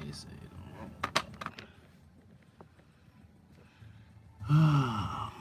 they say. Ah.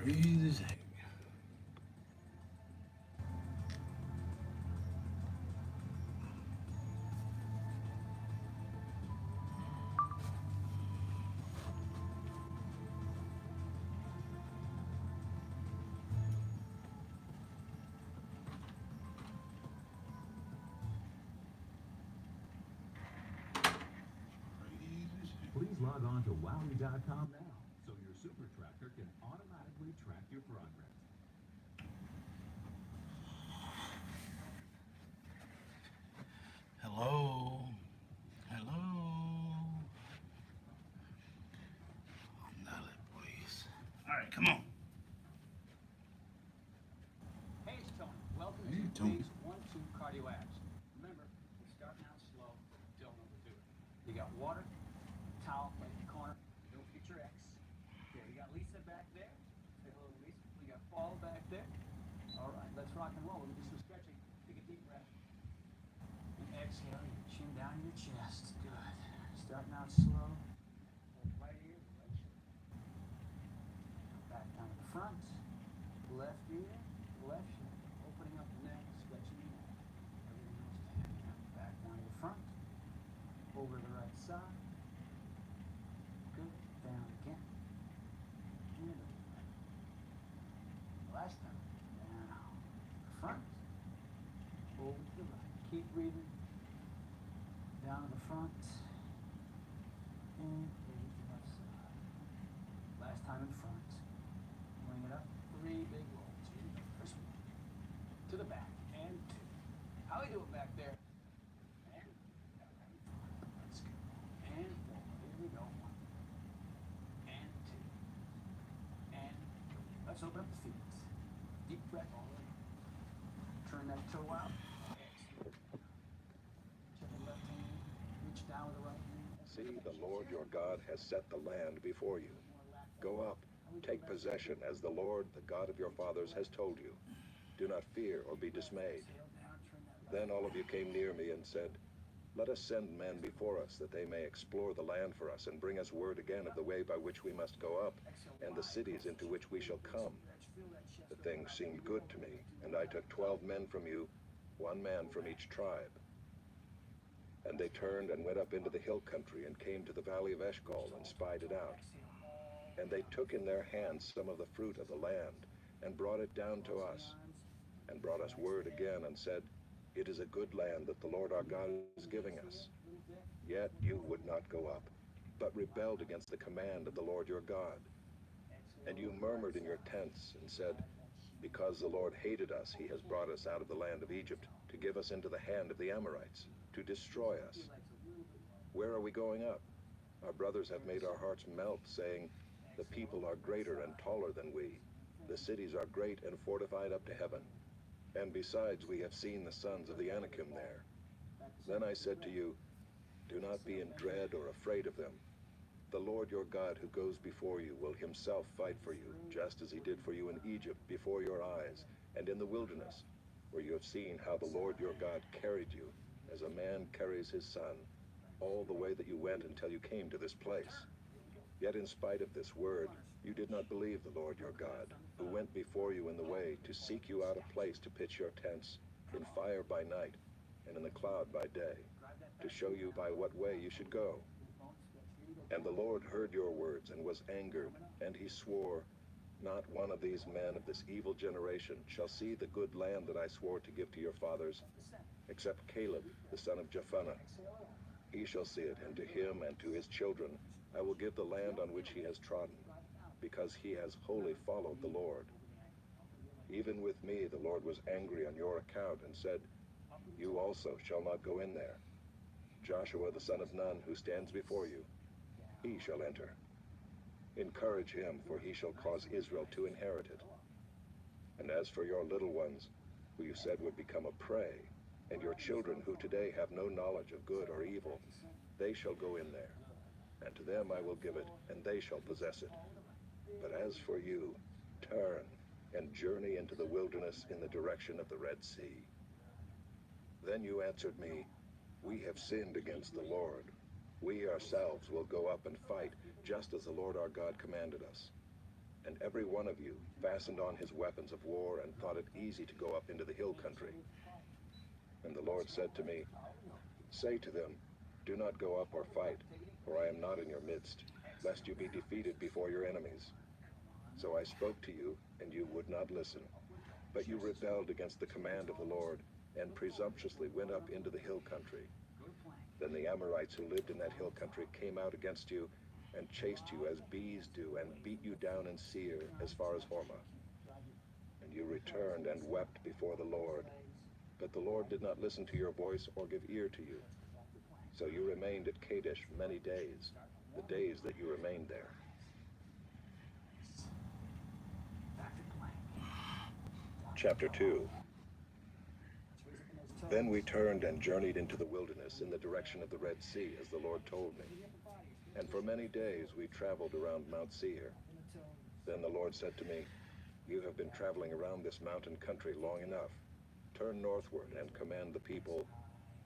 Crazy as heck. Please log on to wowie.com now so your super tractor can automatically track your progress. Hello. Hello. Dale, please. All right, come on. Hey, it's Tony. Welcome Hey, to Tony. today's 1-2 cardio abs. Remember, we're starting out slow, don't overdo it. You got water, towel right in the corner. Don't forget your X. Okay, we got Lisa back there. Say hello to Lisa. We got Paul back there. All right, let's rock and roll. We're gonna do some stretching. Take a deep breath. And exhale, your chin down in your chest. Good. Starting out slow. Hold right ear, right shoulder. Back down to the front. Left ear, left shoulder. Opening up the neck, stretching the neck. Everything else is heavy now. Back down to the front. Over to the right side. Good. Down again. And over. Last time. Down. Front. Over to the right. Keep breathing. Down to the front. And over to the left side. Last time in front. Bring it up. 3 big rolls. Here we go. First one. To the back. And 2. How we do it back there? And let's go. And 4. Here we go. 1. And 2. And 3. Let's open up the feet. Deep breath all the way. Turn that toe out. Exhale. Check the left hand. Reach down with the right hand. See, the Lord your God has set the land before you. Go up, Take possession as the Lord, the God of your fathers, has told you. Do not fear or be dismayed." Then all of you came near me and said, "Let us send men before us, that they may explore the land for us and bring us word again of the way by which we must go up, and the cities into which we shall come." The thing seemed good to me, and I took 12 men from you, 1 man from each tribe. And they turned and went up into the hill country and came to the valley of Eshcol and spied it out. And they took in their hands some of the fruit of the land and brought it down to us, and brought us word again and said, "It is a good land that the Lord our God is giving us." Yet you would not go up, but rebelled against the command of the Lord your God. And you murmured in your tents and said, "Because the Lord hated us, he has brought us out of the land of Egypt to give us into the hand of the Amorites, to destroy us. Where are we going up? Our brothers have made our hearts melt, saying, 'The people are greater and taller than we. The cities are great and fortified up to heaven. And besides, we have seen the sons of the Anakim there.' Then I said to you, 'Do not be in dread or afraid of them. The Lord your God who goes before you will himself fight for you, just as he did for you in Egypt before your eyes, and in the wilderness, where you have seen how the Lord your God carried you, as a man carries his son, all the way that you went until you came to this place. Yet in spite of this word, you did not believe the Lord your God, who went before you in the way to seek you out a place to pitch your tents, in fire by night, and in the cloud by day, to show you by what way you should go. And the Lord heard your words and was angered, and he swore, 'Not one of these men of this evil generation shall see the good land that I swore to give to your fathers, except Caleb, the son of Jephunneh. He shall see it, and to him and to his children I will give the land on which he has trodden, because he has wholly followed the Lord.' Even with me the Lord was angry on your account and said, 'You also shall not go in there. Joshua the son of Nun, who stands before you, he shall enter. Encourage him, for he shall cause Israel to inherit it. And as for your little ones, who you said would become a prey, and your children who today have no knowledge of good or evil, they shall go in there, and to them I will give it, and they shall possess it. But as for you, turn and journey into the wilderness in the direction of the Red Sea.' Then you answered me, 'We have sinned against the Lord. We ourselves will go up and fight, just as the Lord our God commanded us.' And every one of you fastened on his weapons of war and thought it easy to go up into the hill country. And the Lord said to me, 'Say to them, do not go up or fight, for I am not in your midst, lest you be defeated before your enemies.' So I spoke to you, and you would not listen. But you rebelled against the command of the Lord, and presumptuously went up into the hill country. Then the Amorites who lived in that hill country came out against you, and chased you as bees do, and beat you down in Seir as far as Hormah. And you returned and wept before the Lord. But the Lord did not listen to your voice or give ear to you. So you remained at Kadesh many days, the days that you remained there." Chapter 2. Then we turned and journeyed into the wilderness in the direction of the Red Sea, as the Lord told me. And for many days we traveled around Mount Seir. Then the Lord said to me, "You have been traveling around this mountain country long enough. Turn northward and command the people.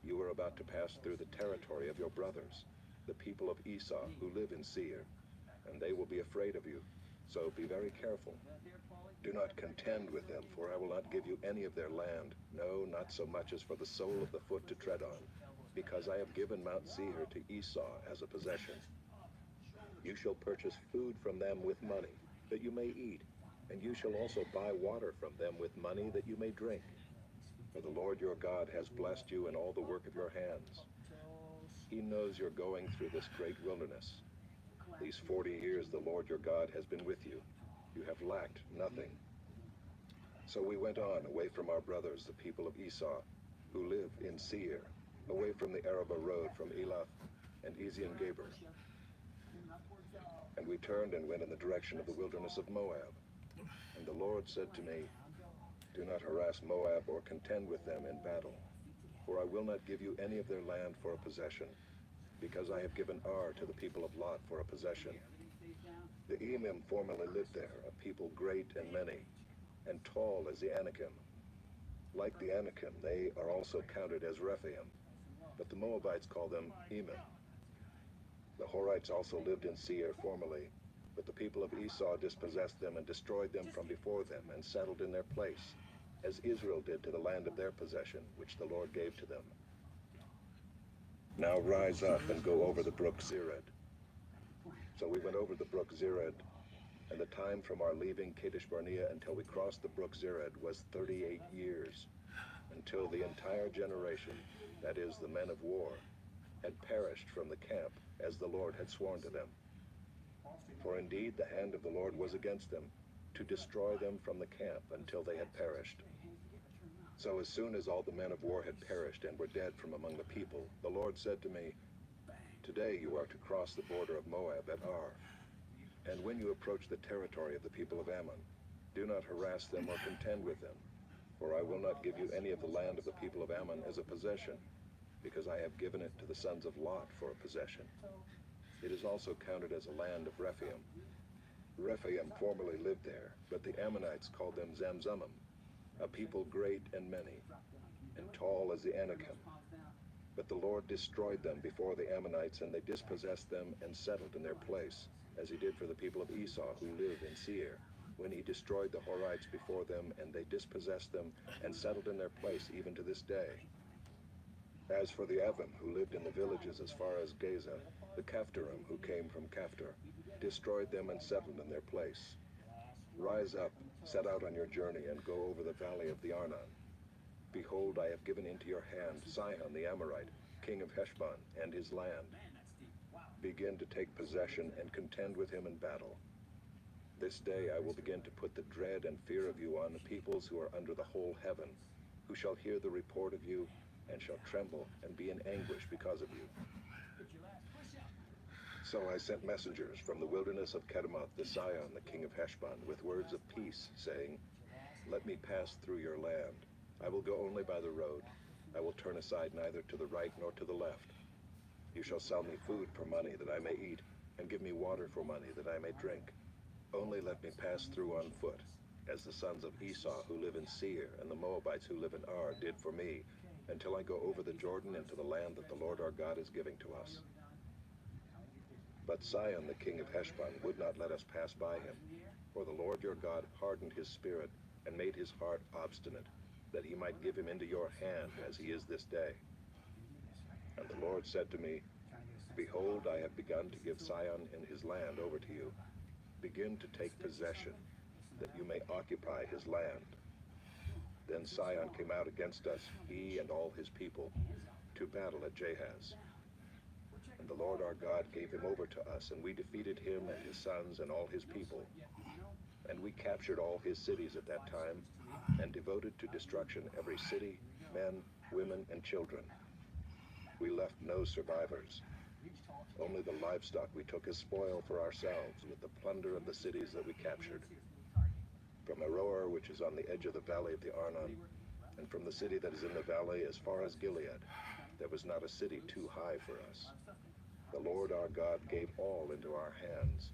You are about to pass through the territory of your brothers, the people of Esau, who live in Seir, and they will be afraid of you. So be very careful. Do not contend with them, for I will not give you any of their land, no, not so much as for the sole of the foot to tread on, because I have given Mount Seir to Esau as a possession. You shall purchase food from them with money, that you may eat, and you shall also buy water from them with money, that you may drink. For the Lord your God has blessed you in all the work of your hands. He knows you're going through this great wilderness. These 40 years the Lord your God has been with you. You have lacked nothing." So we went on, away from our brothers, the people of Esau, who live in Seir, away from the Arabah road from Elath and Ezion-Geber. And we turned and went in the direction of the wilderness of Moab. And the Lord said to me, "Do not harass Moab or contend with them in battle, for I will not give you any of their land for a possession, because I have given Ar to the people of Lot for a possession. The Emim formerly lived there, a people great and many, and tall as the Anakim. Like the Anakim, they are also counted as Rephaim, but the Moabites call them Emim. The Horites also lived in Seir formerly, but the people of Esau dispossessed them and destroyed them from before them and settled in their place, as Israel did to the land of their possession, which the Lord gave to them. Now rise up and go over the brook Zered. So we went over the brook Zered, and the time from our leaving Kadesh Barnea until we crossed the brook Zered was 38 years, until the entire generation, that is, the men of war, had perished from the camp, as the Lord had sworn to them. For indeed the hand of the Lord was against them, to destroy them from the camp until they had perished. So as soon as all the men of war had perished and were dead from among the people, the Lord said to me, "Today you are to cross the border of Moab at Ar. And when you approach the territory of the people of Ammon, do not harass them or contend with them, for I will not give you any of the land of the people of Ammon as a possession, because I have given it to the sons of Lot for a possession. It is also counted as a land of Rephaim. Rephaim formerly lived there, but the Ammonites called them Zamzummim, a people great and many, and tall as the Anakim. But the Lord destroyed them before the Ammonites, and they dispossessed them and settled in their place, as he did for the people of Esau who live in Seir, when he destroyed the Horites before them, and they dispossessed them and settled in their place even to this day. As for the Avim who lived in the villages as far as Gaza, the Caphtorim who came from Caphtor destroyed them and settled in their place. Rise up, set out on your journey, and go over the valley of the Arnon. Behold, I have given into your hand Sihon the Amorite, king of Heshbon, and his land. Begin to take possession and contend with him in battle. This day I will begin to put the dread and fear of you on the peoples who are under the whole heaven, who shall hear the report of you and shall tremble and be in anguish because of you." So I sent messengers from the wilderness of Kedemoth to Sihon, the king of Heshbon, with words of peace, saying, "Let me pass through your land. I will go only by the road. I will turn aside neither to the right nor to the left. You shall sell me food for money that I may eat, and give me water for money that I may drink. Only let me pass through on foot, as the sons of Esau who live in Seir and the Moabites who live in Ar did for me, until I go over the Jordan into the land that the Lord our God is giving to us." But Sihon the king of Heshbon would not let us pass by him, for the Lord your God hardened his spirit and made his heart obstinate, that he might give him into your hand as he is this day. And the Lord said to me, "Behold, I have begun to give Sihon and his land over to you. Begin to take possession, that you may occupy his land." Then Sihon came out against us, he and all his people, to battle at Jahaz. And the Lord our God gave him over to us, and we defeated him and his sons and all his people. And we captured all his cities at that time, and devoted to destruction every city, men, women, and children. We left no survivors. Only the livestock we took as spoil for ourselves, with the plunder of the cities that we captured. From Aroer, which is on the edge of the valley of the Arnon, and from the city that is in the valley as far as Gilead, there was not a city too high for us. The Lord our God gave all into our hands.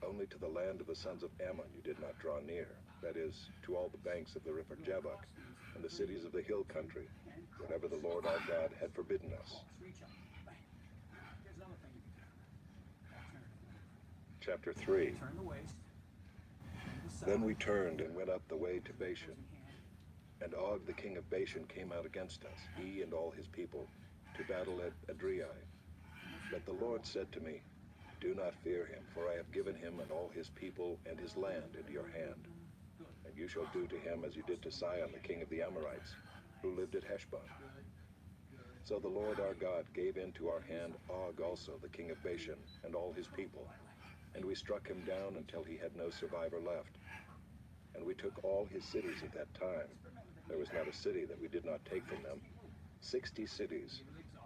Only to the land of the sons of Ammon you did not draw near, that is, to all the banks of the river Jabbok, and the cities of the hill country, whatever the Lord our God had forbidden us. Chapter 3. Then we turned and went up the way to Bashan. And Og the king of Bashan came out against us, he and all his people, to battle at Adrei. But the Lord said to me, "Do not fear him, for I have given him and all his people and his land into your hand. And you shall do to him as you did to Sihon the king of the Amorites, who lived at Heshbon." So the Lord our God gave into our hand Og also the king of Bashan and all his people, and we struck him down until he had no survivor left. And we took all his cities at that time. There was not a city that we did not take from them. 60 cities,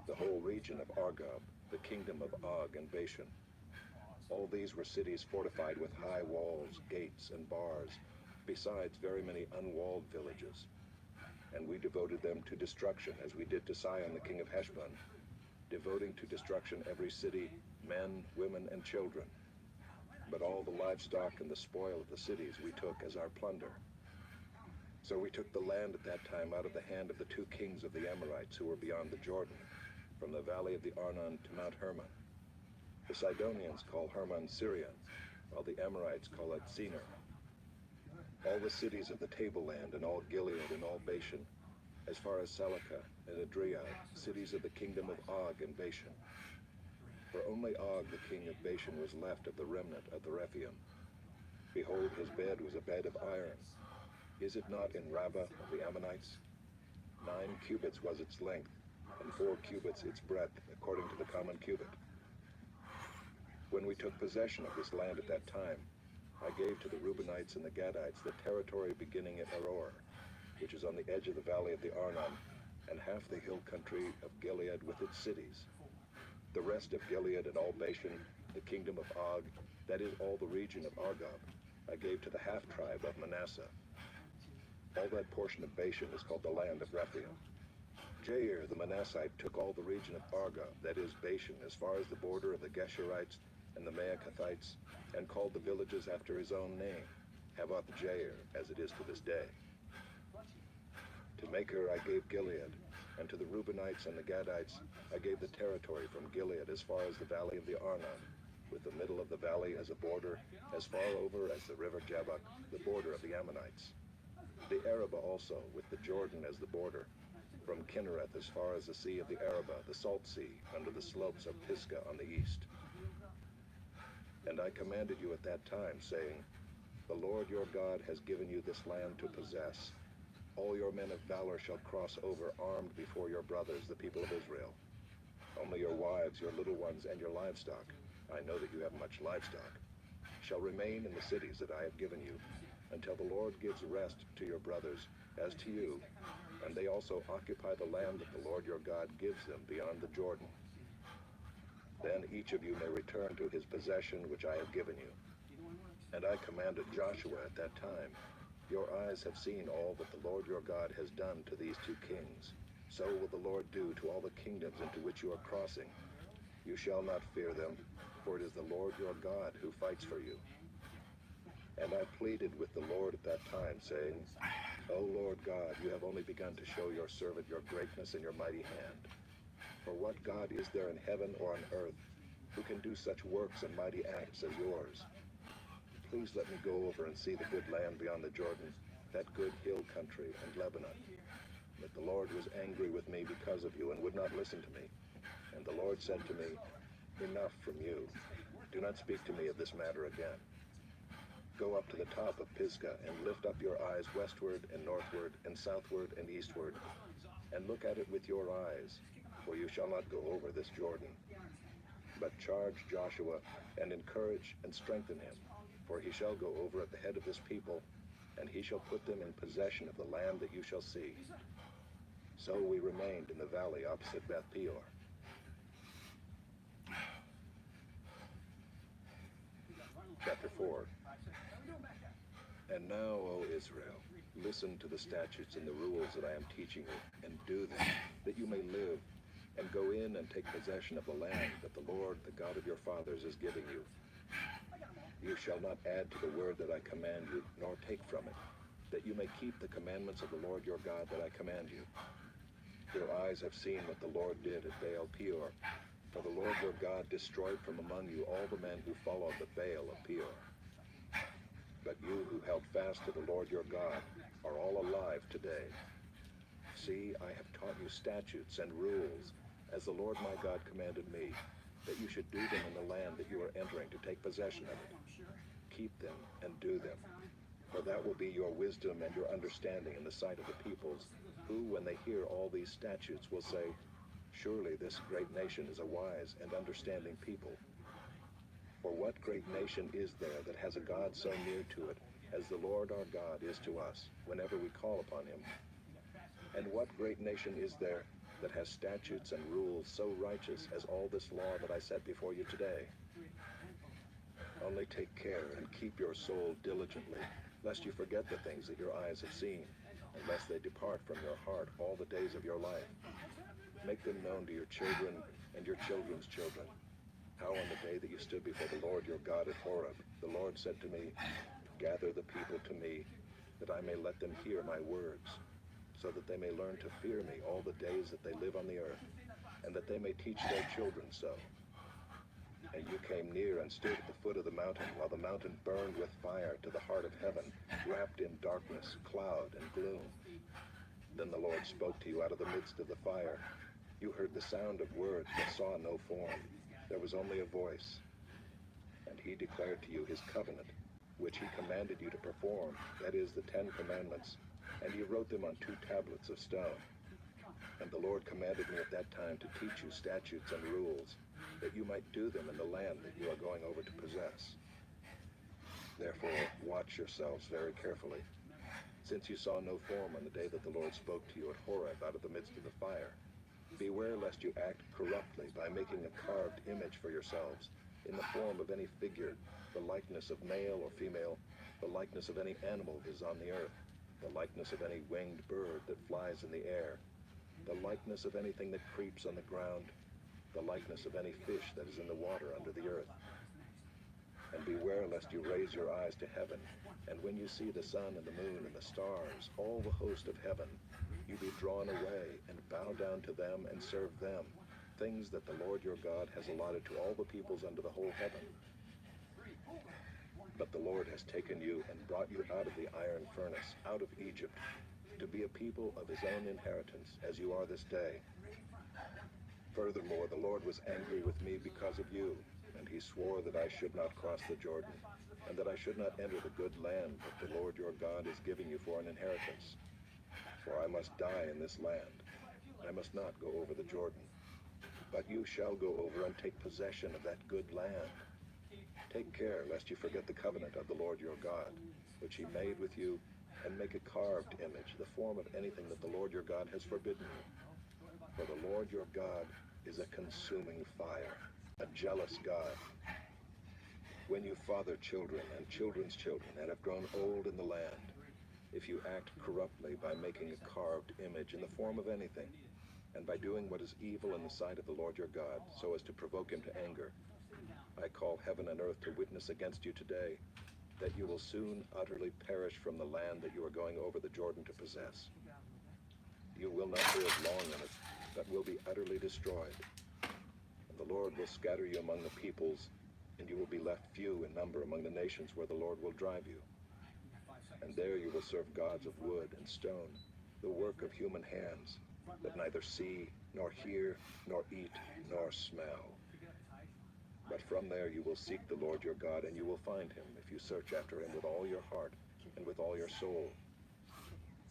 the whole region of Argob, the kingdom of Og and Bashan. All these were cities fortified with high walls, gates, and bars, besides very many unwalled villages. And we devoted them to destruction, as we did to Sihon the king of Heshbon, devoting to destruction every city, men, women, and children. but all the livestock and the spoil of the cities we took as our plunder. So we took the land at that time out of the hand of the two kings of the Amorites who were beyond the Jordan, from the valley of the Arnon to Mount Hermon. The Sidonians call Hermon Syrian, while the Amorites call it Senir. All the cities of the tableland and all Gilead and all Bashan, as far as Salakah and Adria, cities of the kingdom of Og and Bashan. For only Og, the king of Bashan, was left of the remnant of the Rephaim. Behold, his bed was a bed of iron. Is it not in Trava of the Ammonites? 9 cubits was its length, and 4 cubits its breadth, according to the common cubit. When we took possession of this land at that time, I gave to the Reubenites and the Gadites the territory beginning at Aroer, which is on the edge of the valley of the Arnon, and half the hill country of Gilead with its cities. The rest of Gilead and all Bashan, the kingdom of Og, that is all the region of Argob, I gave to the half-tribe of Manasseh. All that portion of Bashan is called the land of Rephaim. Jair the Manassite took all the region of Argob, that is Bashan, as far as the border of the Geshurites and the Maacathites, and called the villages after his own name, Havoth Jair, as it is to this day. To Machir I gave Gilead, and to the Reubenites and the Gadites I gave the territory from Gilead as far as the valley of the Arnon, with the middle of the valley as a border, as far over as the river Jabbok, the border of the Ammonites. The Arabah also, with the Jordan as the border, from Kinnereth as far as the sea of the Arabah, the salt sea, under the slopes of Pisgah on the east. And I commanded you at that time, saying, The Lord your God has given you this land to possess. All your men of valor shall cross over armed before your brothers, the people of Israel. Only your wives, your little ones, and your livestock, I know that you have much livestock, shall remain in the cities that I have given you, until the Lord gives rest to your brothers, as to you, and they also occupy the land that the Lord your God gives them beyond the Jordan. Then each of you may return to his possession which I have given you. And I commanded Joshua at that time, Your eyes have seen all that the Lord your God has done to these two kings. So will the Lord do to all the kingdoms into which you are crossing. You shall not fear them, for it is the Lord your God who fights for you. And I pleaded with the Lord at that time, saying, O Lord God, you have only begun to show your servant your greatness and your mighty hand. For what God is there in heaven or on earth who can do such works and mighty acts as yours? Please let me go over and see the good land beyond the Jordan, that good hill country and Lebanon. But the Lord was angry with me because of you and would not listen to me. And the Lord said to me, Enough from you. Do not speak to me of this matter again. Go up to the top of Pisgah and lift up your eyes westward and northward and southward and eastward, and look at it with your eyes, for you shall not go over this Jordan. But charge Joshua and encourage and strengthen him, for he shall go over at the head of this people, and he shall put them in possession of the land that you shall see. So we remained in the valley opposite Beth Peor. Chapter 4. And now, O Israel, listen to the statutes and the rules that I am teaching you, and do them, that you may live, and go in and take possession of the land that the Lord, the God of your fathers, is giving you. You shall not add to the word that I command you, nor take from it, that you may keep the commandments of the Lord your God that I command you. Your eyes have seen what the Lord did at Baal Peor, for the Lord your God destroyed from among you all the men who followed the Baal of Peor. But you who held fast to the Lord your God are all alive today. See, I have taught you statutes and rules, as the Lord my God commanded me, that you should do them in the land that you are entering to take possession of it. Keep them and do them, for that will be your wisdom and your understanding in the sight of the peoples, who, when they hear all these statutes, will say, Surely this great nation is a wise and understanding people. For what great nation is there that has a God so near to it as the Lord our God is to us, whenever we call upon him? And what great nation is there that has statutes and rules so righteous as all this law that I set before you today? Only take care and keep your soul diligently, lest you forget the things that your eyes have seen, and lest they depart from your heart all the days of your life. Make them known to your children and your children's children, how on the day that you stood before the Lord your God at Horeb, the Lord said to me, gather the people to me, that I may let them hear my words, so that they may learn to fear me all the days that they live on the earth, and that they may teach their children so. And you came near and stood at the foot of the mountain, while the mountain burned with fire to the heart of heaven, wrapped in darkness, cloud, and gloom. Then the Lord spoke to you out of the midst of the fire. You heard the sound of words, but saw no form. There was only a voice. And he declared to you his covenant, which he commanded you to perform, that is, the 10 Commandments. And he wrote them on 2 tablets of stone. And the Lord commanded me at that time to teach you statutes and rules, that you might do them in the land that you are going over to possess. Therefore, watch yourselves very carefully, since you saw no form on the day that the Lord spoke to you at Horeb out of the midst of the fire. Beware lest you act corruptly by making a carved image for yourselves, in the form of any figure, the likeness of male or female, the likeness of any animal that is on the earth, the likeness of any winged bird that flies in the air, the likeness of anything that creeps on the ground, the likeness of any fish that is in the water under the earth. And beware lest you raise your eyes to heaven, and when you see the sun and the moon and the stars, all the host of heaven, you be drawn away and bow down to them and serve them, things that the Lord your God has allotted to all the peoples under the whole heaven. But the Lord has taken you and brought you out of the iron furnace, out of Egypt, to be a people of his own inheritance, as you are this day. Furthermore, the Lord was angry with me because of you, and he swore that I should not cross the Jordan, and that I should not enter the good land that the Lord your God is giving you for an inheritance. For I must die in this land. I must not go over the Jordan. But you shall go over and take possession of that good land. Take care lest you forget the covenant of the Lord your God, which he made with you, and make a carved image, the form of anything that the Lord your God has forbidden you. For the Lord your God is a consuming fire, a jealous God. When you father children and children's children and have grown old in the land, if you act corruptly by making a carved image in the form of anything, and by doing what is evil in the sight of the Lord your God, so as to provoke him to anger, I call heaven and earth to witness against you today, that you will soon utterly perish from the land that you are going over the Jordan to possess. You will not live long in it, but will be utterly destroyed. And the Lord will scatter you among the peoples, and you will be left few in number among the nations where the Lord will drive you. And there you will serve gods of wood and stone, the work of human hands, that neither see, nor hear, nor eat, nor smell. But from there you will seek the Lord your God, and you will find him, if you search after him with all your heart and with all your soul.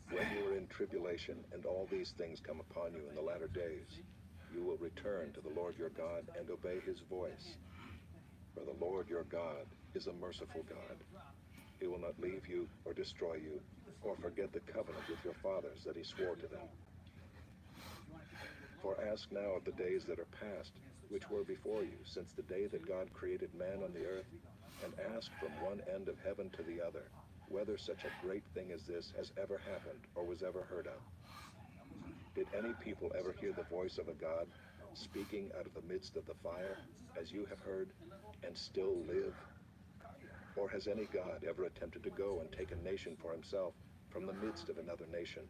When you are in tribulation, and all these things come upon you in the latter days, you will return to the Lord your God and obey his voice. For the Lord your God is a merciful God. He will not leave you or destroy you, or forget the covenant with your fathers that he swore to them. For ask now of the days that are past, which were before you, since the day that God created man on the earth, and ask from one end of heaven to the other, whether such a great thing as this has ever happened or was ever heard of. Did any people ever hear the voice of a God speaking out of the midst of the fire, as you have heard, and still live? Or has any God ever attempted to go and take a nation for himself from the midst of another nation,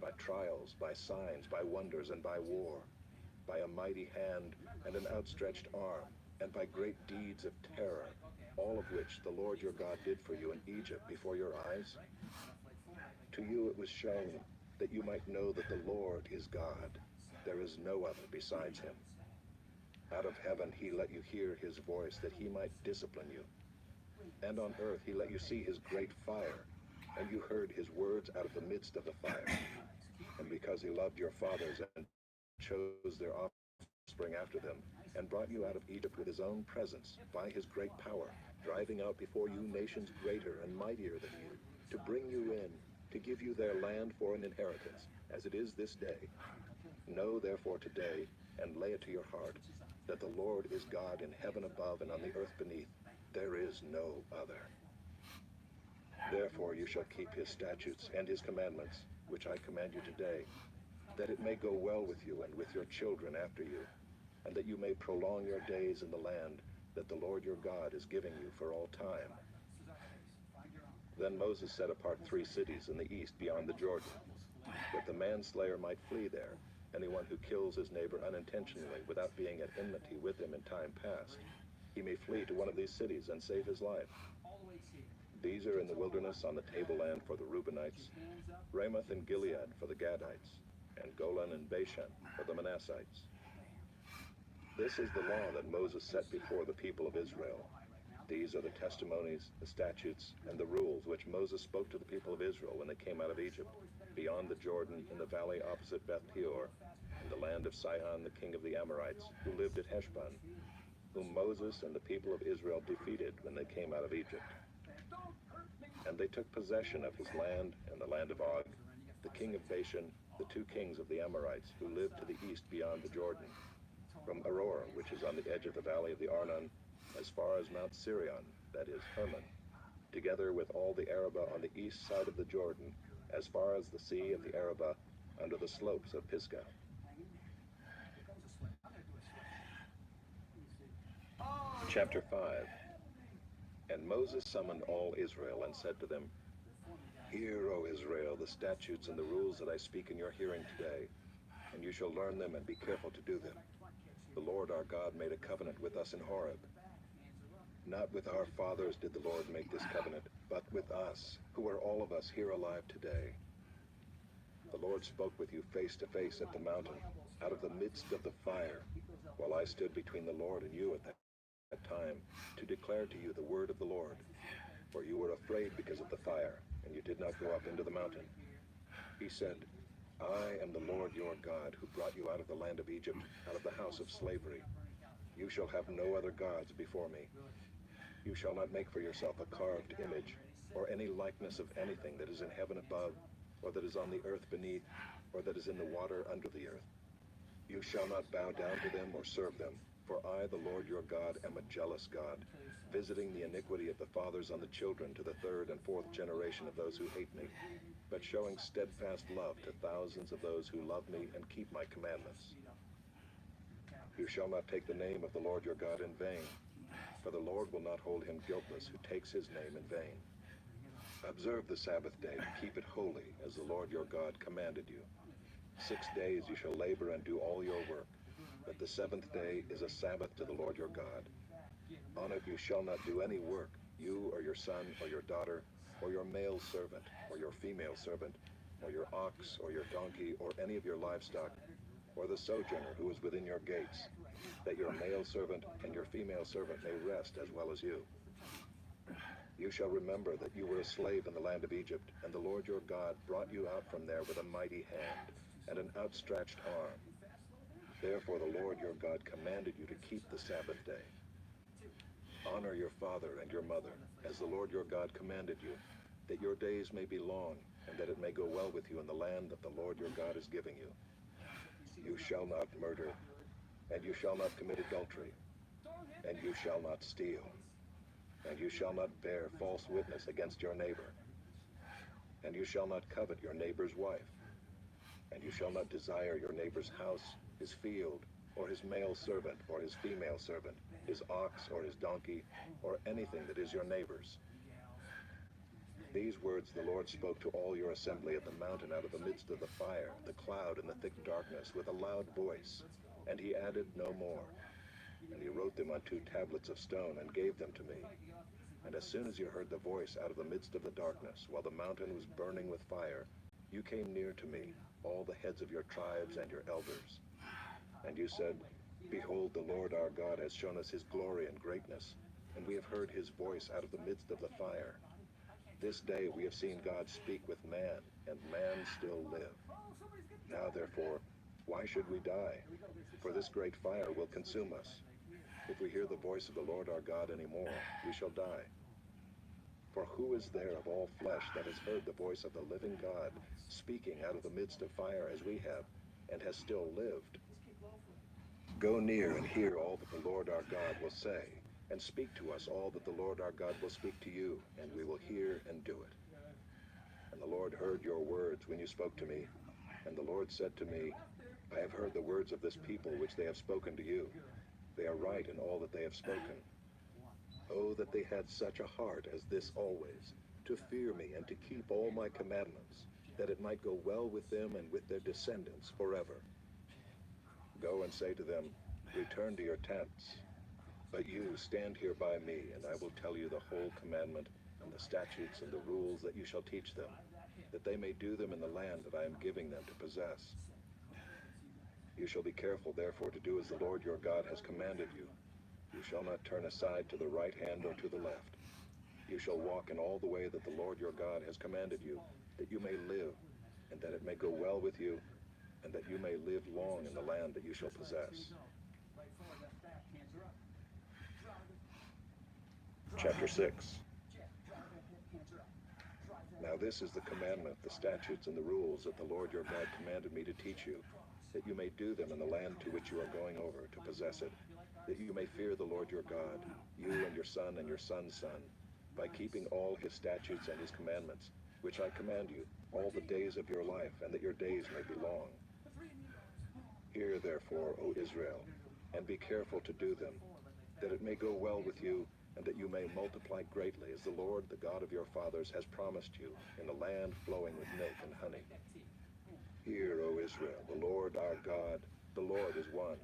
by trials, by signs, by wonders, and by war, by a mighty hand and an outstretched arm, and by great deeds of terror, all of which the Lord your God did for you in Egypt before your eyes? To you it was shown that you might know that the Lord is God. There is no other besides him. Out of heaven he let you hear his voice, that he might discipline you. And on earth he let you see his great fire, and you heard his words out of the midst of the fire. And because he loved your fathers and chose their offspring after them, and brought you out of Egypt with his own presence, by his great power, driving out before you nations greater and mightier than you, to bring you in, to give you their land for an inheritance, as it is this day. Know therefore today, and lay it to your heart, that the Lord is God in heaven above and on the earth beneath. There is no other. Therefore you shall keep his statutes and his commandments, which I command you today, that it may go well with you and with your children after you, and that you may prolong your days in the land that the Lord your God is giving you for all time. Then Moses set apart 3 cities in the east beyond the Jordan, that the manslayer might flee there, anyone who kills his neighbor unintentionally without being at enmity with him in time past. He may flee to one of these cities and save his life. These are in the wilderness on the tableland for the Reubenites, Ramoth and Gilead for the Gadites, and Golan and Bashan for the Manassites. This is the law that Moses set before the people of Israel. These are the testimonies, the statutes, and the rules which Moses spoke to the people of Israel when they came out of Egypt, beyond the Jordan in the valley opposite Beth Peor, in the land of Sihon the king of the Amorites, who lived at Heshbon, whom Moses and the people of Israel defeated when they came out of Egypt. And they took possession of his land and the land of Og, the king of Bashan, the 2 kings of the Amorites, who lived to the east beyond the Jordan, from Aurora, which is on the edge of the valley of the Arnon, as far as Mount Sirion, that is Hermon, together with all the Arabah on the east side of the Jordan, as far as the sea of the Arabah, under the slopes of Pisgah. Chapter 5. And Moses summoned all Israel and said to them, Hear, O Israel, the statutes and the rules that I speak in your hearing today, and you shall learn them and be careful to do them. The Lord our God made a covenant with us in Horeb. Not with our fathers did the Lord make this covenant, but with us, who are all of us here alive today. The Lord spoke with you face to face at the mountain, out of the midst of the fire, while I stood between the Lord and you at that time, to declare to you the word of the Lord. For you were afraid because of the fire, and you did not go up into the mountain. He said, I am the Lord your God, who brought you out of the land of Egypt, out of the house of slavery. You shall have no other gods before me. You shall not make for yourself a carved image, or any likeness of anything that is in heaven above, or that is on the earth beneath, or that is in the water under the earth. You shall not bow down to them or serve them, for I, the Lord your God, am a jealous God, visiting the iniquity of the fathers on the children to the 3rd and 4th generation of those who hate me, but showing steadfast love to thousands of those who love me and keep my commandments. You shall not take the name of the Lord your God in vain, for the Lord will not hold him guiltless who takes his name in vain. Observe the Sabbath day to keep it holy, as the Lord your God commanded you. 6 days you shall labor and do all your work, but the 7th day is a Sabbath to the Lord your God. On it you shall not do any work, you or your son or your daughter, or your male servant, or your female servant, or your ox or your donkey, or any of your livestock, or the sojourner who is within your gates, that your male servant and your female servant may rest as well as you. You shall remember that you were a slave in the land of Egypt, and the Lord your God brought you out from there with a mighty hand and an outstretched arm. Therefore the Lord your God commanded you to keep the Sabbath day. Honor your father and your mother, as the Lord your God commanded you, that your days may be long, and that it may go well with you in the land that the Lord your God is giving you. You shall not murder, and you shall not commit adultery, and you shall not steal, and you shall not bear false witness against your neighbor, and you shall not covet your neighbor's wife, and you shall not desire your neighbor's house, his field, or his male servant, or his female servant, his ox, or his donkey, or anything that is your neighbor's. These words the Lord spoke to all your assembly at the mountain out of the midst of the fire, the cloud, and the thick darkness, with a loud voice, and he added no more. And he wrote them on 2 tablets of stone, and gave them to me. And as soon as you heard the voice out of the midst of the darkness, while the mountain was burning with fire, you came near to me, all the heads of your tribes and your elders. And you said, Behold, the Lord our God has shown us his glory and greatness, and we have heard his voice out of the midst of the fire. This day we have seen God speak with man, and man still live. Now therefore, why should we die? For this great fire will consume us. If we hear the voice of the Lord our God any more, we shall die. For who is there of all flesh that has heard the voice of the living God, speaking out of the midst of fire as we have, and has still lived? Go near and hear all that the Lord our God will say, and speak to us all that the Lord our God will speak to you, and we will hear and do it. And the Lord heard your words when you spoke to me, and the Lord said to me, I have heard the words of this people which they have spoken to you. They are right in all that they have spoken. Oh, that they had such a heart as this always, to fear me and to keep all my commandments, that it might go well with them and with their descendants forever. Go and say to them, return to your tents. But you stand here by me, and I will tell you the whole commandment and the statutes and the rules that you shall teach them, that they may do them in the land that I am giving them to possess. You shall be careful, therefore, to do as the Lord your God has commanded you. You shall not turn aside to the right hand or to the left. You shall walk in all the way that the Lord your God has commanded you, that you may live, and that it may go well with you, and that you may live long in the land that you shall possess. Chapter 6. Now this is the commandment, the statutes, and the rules that the Lord your God commanded me to teach you, that you may do them in the land to which you are going over to possess it, that you may fear the Lord your God, you and your son and your son's son, by keeping all his statutes and his commandments, which I command you, all the days of your life, and that your days may be long. Hear therefore, O Israel, and be careful to do them, that it may go well with you, and that you may multiply greatly, as the Lord, the God of your fathers, has promised you, in a land flowing with milk and honey. Hear, O Israel, the Lord our God, the Lord is one.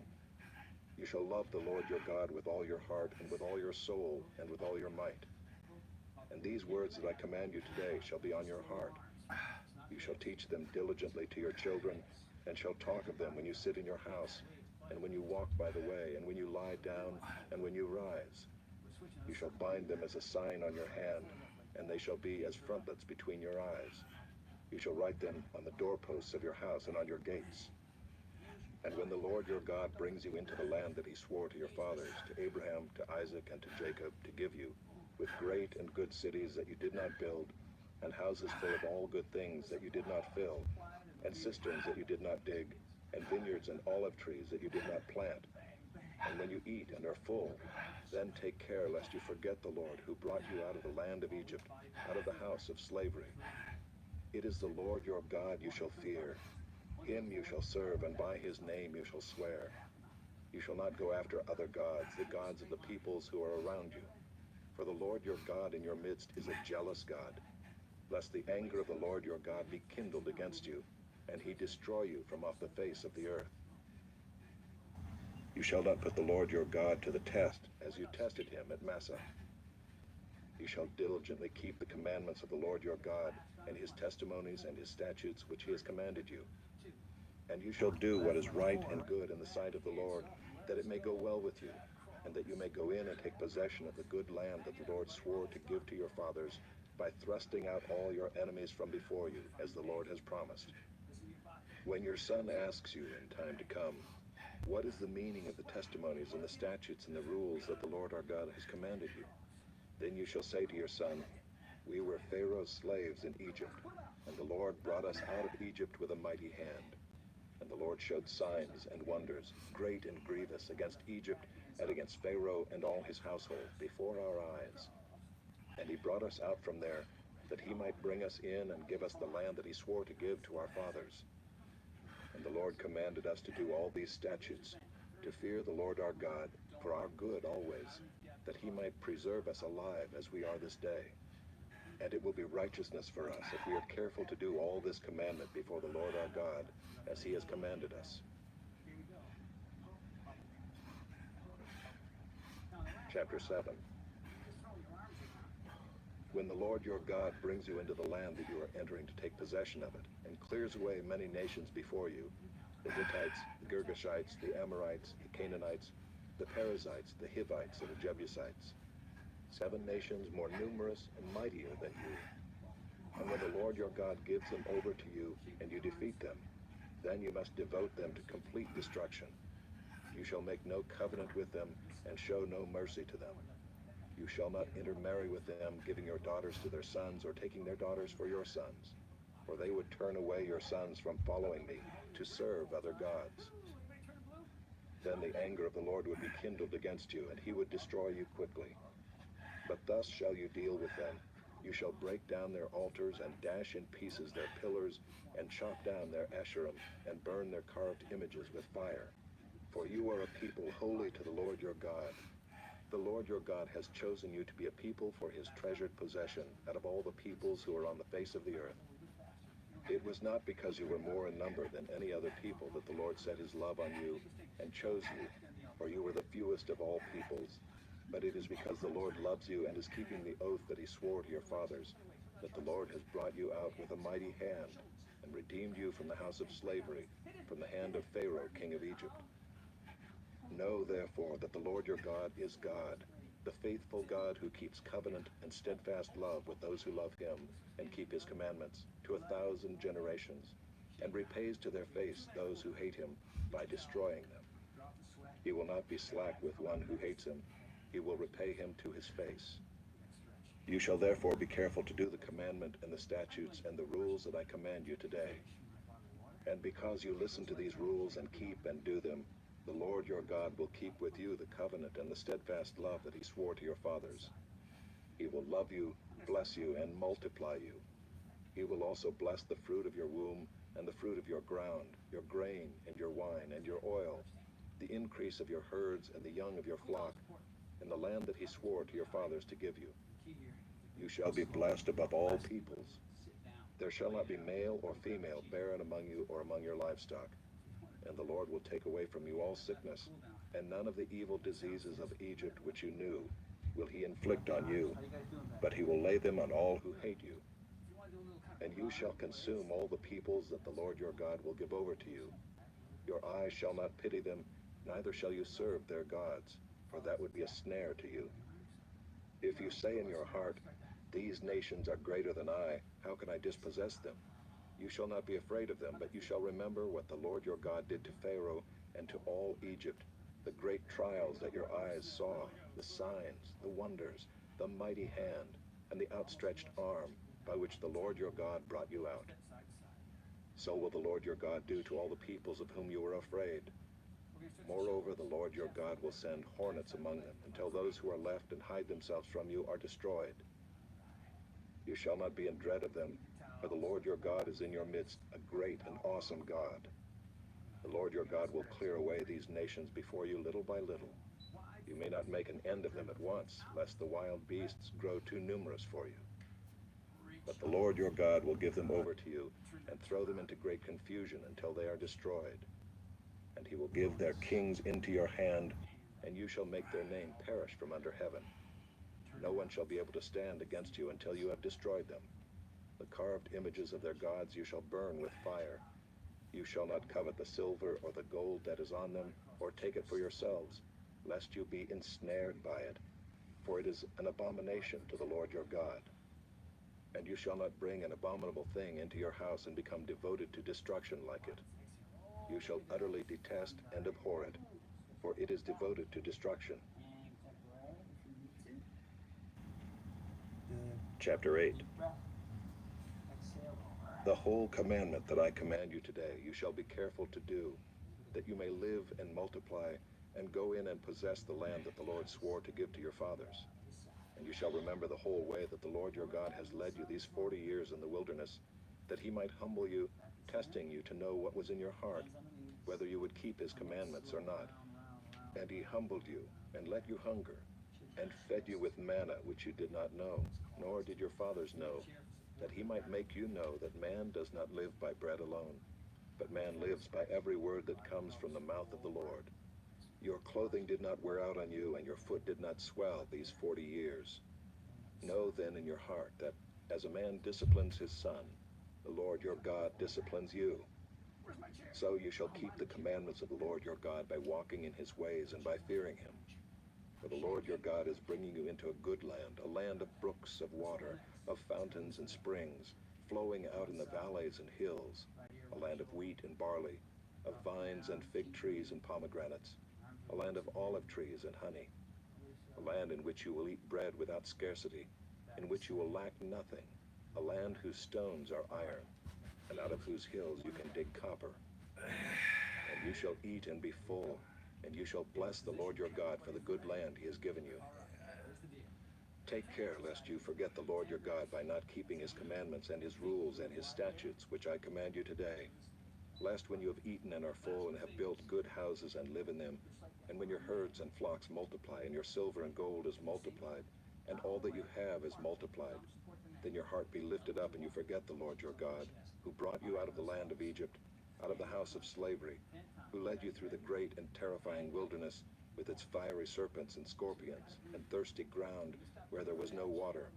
You shall love the Lord your God with all your heart, and with all your soul, and with all your might. And these words that I command you today shall be on your heart. You shall teach them diligently to your children, and shall talk of them when you sit in your house, and when you walk by the way, and when you lie down, and when you rise. You shall bind them as a sign on your hand, and they shall be as frontlets between your eyes. You shall write them on the doorposts of your house and on your gates. And when the Lord your God brings you into the land that he swore to your fathers, to Abraham, to Isaac, and to Jacob, to give you, with great and good cities that you did not build, and houses full of all good things that you did not fill, and cisterns that you did not dig, and vineyards and olive trees that you did not plant. And when you eat and are full, then take care lest you forget the Lord who brought you out of the land of Egypt, out of the house of slavery. It is the Lord your God you shall fear. Him you shall serve, and by his name you shall swear. You shall not go after other gods, the gods of the peoples who are around you. For the Lord your God in your midst is a jealous God, lest the anger of the Lord your God be kindled against you, and he destroy you from off the face of the earth. You shall not put the Lord your God to the test, as you tested him at Massah. You shall diligently keep the commandments of the Lord your God, and his testimonies and his statutes which he has commanded you. And you shall do what is right and good in the sight of the Lord, that it may go well with you, and that you may go in and take possession of the good land that the Lord swore to give to your fathers, by thrusting out all your enemies from before you, as the Lord has promised. When your son asks you in time to come, what is the meaning of the testimonies and the statutes and the rules that the Lord our God has commanded you? Then you shall say to your son, we were Pharaoh's slaves in Egypt, and the Lord brought us out of Egypt with a mighty hand. And the Lord showed signs and wonders, great and grievous, against Egypt and against Pharaoh and all his household, before our eyes. And he brought us out from there, that he might bring us in and give us the land that he swore to give to our fathers. And the Lord commanded us to do all these statutes, to fear the Lord our God, for our good always, that he might preserve us alive as we are this day. And it will be righteousness for us if we are careful to do all this commandment before the Lord our God, as he has commanded us. Chapter 7. When the Lord your God brings you into the land that you are entering to take possession of it, and clears away many nations before you, the Hittites, the Girgashites, the Amorites, the Canaanites, the Perizzites, the Hivites, and the Jebusites, 7 nations more numerous and mightier than you. And when the Lord your God gives them over to you, and you defeat them, then you must devote them to complete destruction. You shall make no covenant with them, and show no mercy to them. You shall not intermarry with them, giving your daughters to their sons, or taking their daughters for your sons. For they would turn away your sons from following me, to serve other gods. Then the anger of the Lord would be kindled against you, and he would destroy you quickly. But thus shall you deal with them. You shall break down their altars and dash in pieces their pillars and chop down their asherim and burn their carved images with fire. For you are a people holy to the Lord your God. The Lord your God has chosen you to be a people for his treasured possession out of all the peoples who are on the face of the earth. It was not because you were more in number than any other people that the Lord set his love on you and chose you, for you were the fewest of all peoples. But it is because the Lord loves you and is keeping the oath that he swore to your fathers, that the Lord has brought you out with a mighty hand and redeemed you from the house of slavery, from the hand of Pharaoh, king of Egypt. Know therefore that the Lord your God is God, the faithful God who keeps covenant and steadfast love with those who love him and keep his commandments to 1,000 generations, and repays to their face those who hate him by destroying them. He will not be slack with one who hates him. He will repay him to his face. You shall therefore be careful to do the commandment and the statutes and the rules that I command you today. And because you listen to these rules and keep and do them, the Lord your God will keep with you the covenant and the steadfast love that he swore to your fathers. He will love you, bless you, and multiply you. He will also bless the fruit of your womb and the fruit of your ground, your grain and your wine and your oil, the increase of your herds and the young of your flock, in the land that he swore to your fathers to give you. You shall be blessed above all peoples. There shall not be male or female barren among you or among your livestock. And the Lord will take away from you all sickness, and none of the evil diseases of Egypt which you knew will he inflict on you, but he will lay them on all who hate you. And you shall consume all the peoples that the Lord your God will give over to you. Your eyes shall not pity them, neither shall you serve their gods, for that would be a snare to you. If you say in your heart, these nations are greater than I, how can I dispossess them? You shall not be afraid of them, but you shall remember what the Lord your God did to Pharaoh and to all Egypt, the great trials that your eyes saw, the signs, the wonders, the mighty hand, and the outstretched arm by which the Lord your God brought you out. So will the Lord your God do to all the peoples of whom you were afraid. Moreover, the Lord your God will send hornets among them, until those who are left and hide themselves from you are destroyed. You shall not be in dread of them, for the Lord your God is in your midst, a great and awesome God. The Lord your God will clear away these nations before you little by little. You may not make an end of them at once, lest the wild beasts grow too numerous for you. But the Lord your God will give them over to you, and throw them into great confusion until they are destroyed. And he will give their kings into your hand, and you shall make their name perish from under heaven. No one shall be able to stand against you until you have destroyed them. The carved images of their gods you shall burn with fire. You shall not covet the silver or the gold that is on them, or take it for yourselves, lest you be ensnared by it, for it is an abomination to the Lord your God. And you shall not bring an abominable thing into your house and become devoted to destruction like it. You shall utterly detest and abhor it, for it is devoted to destruction. Chapter 8. The whole commandment that I command you today, you shall be careful to do, that you may live and multiply, and go in and possess the land that the Lord swore to give to your fathers. And you shall remember the whole way that the Lord your God has led you these 40 years in the wilderness, that he might humble you, testing you to know what was in your heart, whether you would keep his commandments or not. And he humbled you, and let you hunger, and fed you with manna which you did not know, nor did your fathers know, that he might make you know that man does not live by bread alone, but man lives by every word that comes from the mouth of the Lord. Your clothing did not wear out on you, and your foot did not swell these 40 years. Know then in your heart that as a man disciplines his son, the Lord your God disciplines you. So you shall keep the commandments of the Lord your God by walking in his ways and by fearing him. For the Lord your God is bringing you into a good land, a land of brooks of water, of fountains and springs, flowing out in the valleys and hills, a land of wheat and barley, of vines and fig trees and pomegranates, a land of olive trees and honey, a land in which you will eat bread without scarcity, in which you will lack nothing, a land whose stones are iron, and out of whose hills you can dig copper. And you shall eat and be full, and you shall bless the Lord your God for the good land he has given you. Take care lest you forget the Lord your God by not keeping his commandments and his rules and his statutes, which I command you today. Lest when you have eaten and are full and have built good houses and live in them, and when your herds and flocks multiply, and your silver and gold is multiplied, and all that you have is multiplied, then your heart be lifted up and you forget the Lord your God, who brought you out of the land of Egypt, out of the house of slavery, who led you through the great and terrifying wilderness with its fiery serpents and scorpions and thirsty ground where there was no water,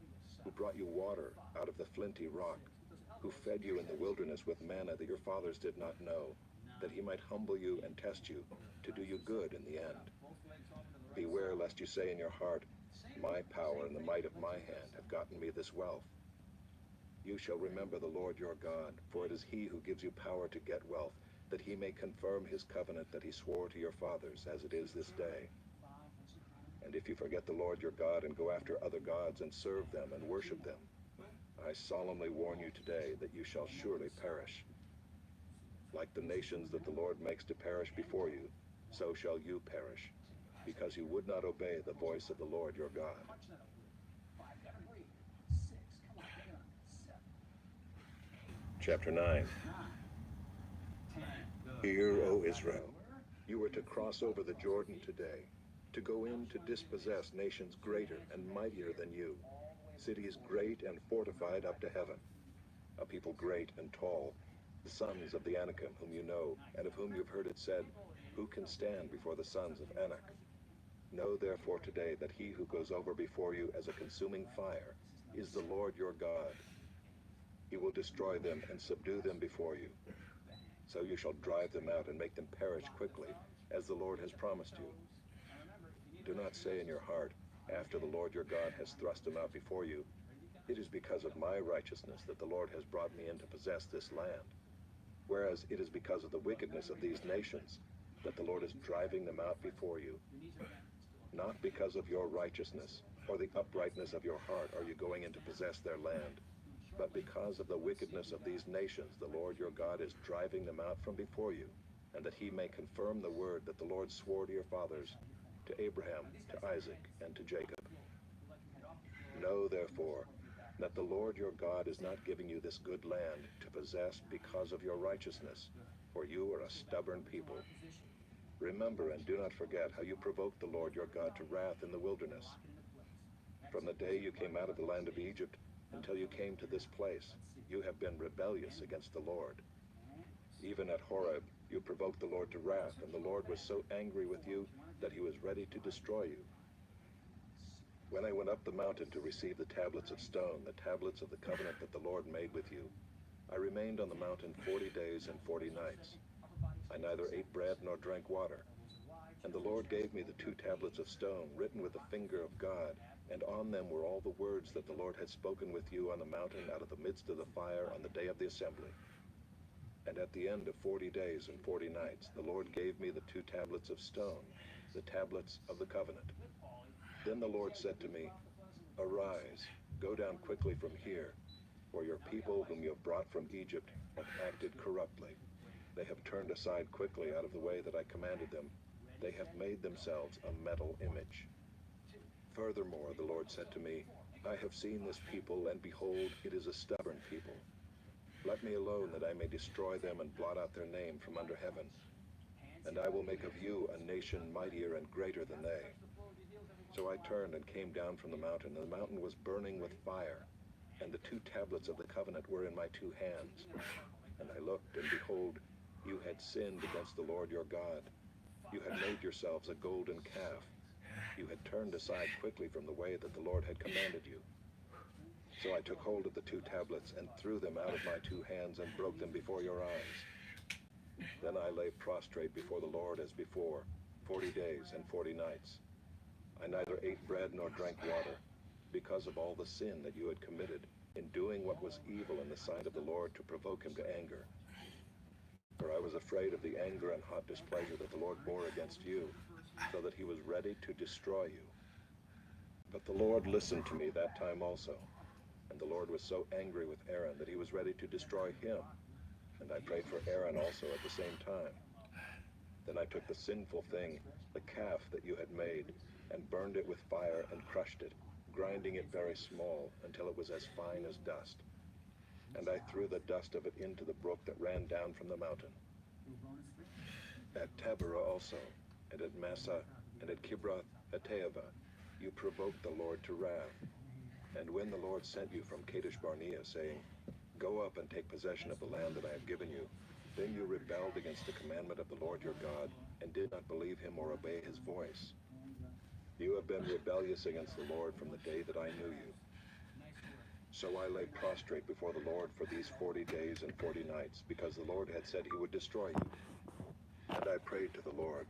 who brought you water out of the flinty rock, who fed you in the wilderness with manna that your fathers did not know, that he might humble you and test you, to do you good in the end. Beware lest you say in your heart, my power and the might of my hand have gotten me this wealth. You shall remember the Lord your God, for it is he who gives you power to get wealth, that he may confirm his covenant that he swore to your fathers, as it is this day. And if you forget the Lord your God and go after other gods and serve them and worship them, I solemnly warn you today that you shall surely perish. Like the nations that the Lord makes to perish before you, so shall you perish, because you would not obey the voice of the Lord your God. Chapter 9. Hear, O Israel, you are to cross over the Jordan today, to go in to dispossess nations greater and mightier than you, cities great and fortified up to heaven, a people great and tall, the sons of the Anakim, whom you know, and of whom you've heard it said, who can stand before the sons of Anak? Know therefore today that he who goes over before you as a consuming fire is the Lord your God. He will destroy them and subdue them before you. So you shall drive them out and make them perish quickly, as the Lord has promised you. Do not say in your heart, after the Lord your God has thrust them out before you, it is because of my righteousness that the Lord has brought me in to possess this land. Whereas it is because of the wickedness of these nations that the Lord is driving them out before you. Not because of your righteousness or the uprightness of your heart are you going in to possess their land, but because of the wickedness of these nations the Lord your God is driving them out from before you, and that he may confirm the word that the Lord swore to your fathers, to Abraham, to Isaac, and to Jacob. Know therefore that the Lord your God is not giving you this good land to possess because of your righteousness, for you are a stubborn people. Remember and do not forget how you provoked the Lord your God to wrath in the wilderness. From the day you came out of the land of Egypt until you came to this place, you have been rebellious against the Lord. Even at Horeb, you provoked the Lord to wrath, and the Lord was so angry with you that he was ready to destroy you. When I went up the mountain to receive the tablets of stone, the tablets of the covenant that the Lord made with you, I remained on the mountain 40 days and 40 nights. I neither ate bread nor drank water. And the Lord gave me the 2 tablets of stone written with the finger of God, and on them were all the words that the Lord had spoken with you on the mountain out of the midst of the fire on the day of the assembly. And at the end of 40 days and 40 nights, the Lord gave me the 2 tablets of stone, the tablets of the covenant. Then the Lord said to me, Arise, go down quickly from here, for your people whom you have brought from Egypt have acted corruptly. They have turned aside quickly out of the way that I commanded them. They have made themselves a metal image. Furthermore, the Lord said to me, I have seen this people, and behold, it is a stubborn people. Let me alone that I may destroy them and blot out their name from under heaven. And I will make of you a nation mightier and greater than they. So I turned and came down from the mountain, and the mountain was burning with fire, and the 2 tablets of the covenant were in my 2 hands. And I looked, and behold, you had sinned against the Lord your God. You had made yourselves a golden calf. You had turned aside quickly from the way that the Lord had commanded you. So I took hold of the 2 tablets and threw them out of my 2 hands and broke them before your eyes. Then I lay prostrate before the Lord as before, 40 days and 40 nights. I neither ate bread nor drank water, because of all the sin that you had committed in doing what was evil in the sight of the Lord to provoke him to anger. For I was afraid of the anger and hot displeasure that the Lord bore against you, so that he was ready to destroy you. But the Lord listened to me that time also, and the Lord was so angry with Aaron that he was ready to destroy him, and I prayed for Aaron also at the same time. Then I took the sinful thing, the calf that you had made, and burned it with fire and crushed it. grinding it very small until it was as fine as dust. And I threw the dust of it into the brook that ran down from the mountain. At Taberah also, and at Massa, and at Kibroth Hattaavah, you provoked the Lord to wrath. And when the Lord sent you from Kadesh Barnea, saying, Go up and take possession of the land that I have given you, then you rebelled against the commandment of the Lord your God, and did not believe him or obey his voice. You have been rebellious against the Lord from the day that I knew you. So I lay prostrate before the Lord for these 40 days and 40 nights, because the Lord had said he would destroy you. And I prayed to the Lord,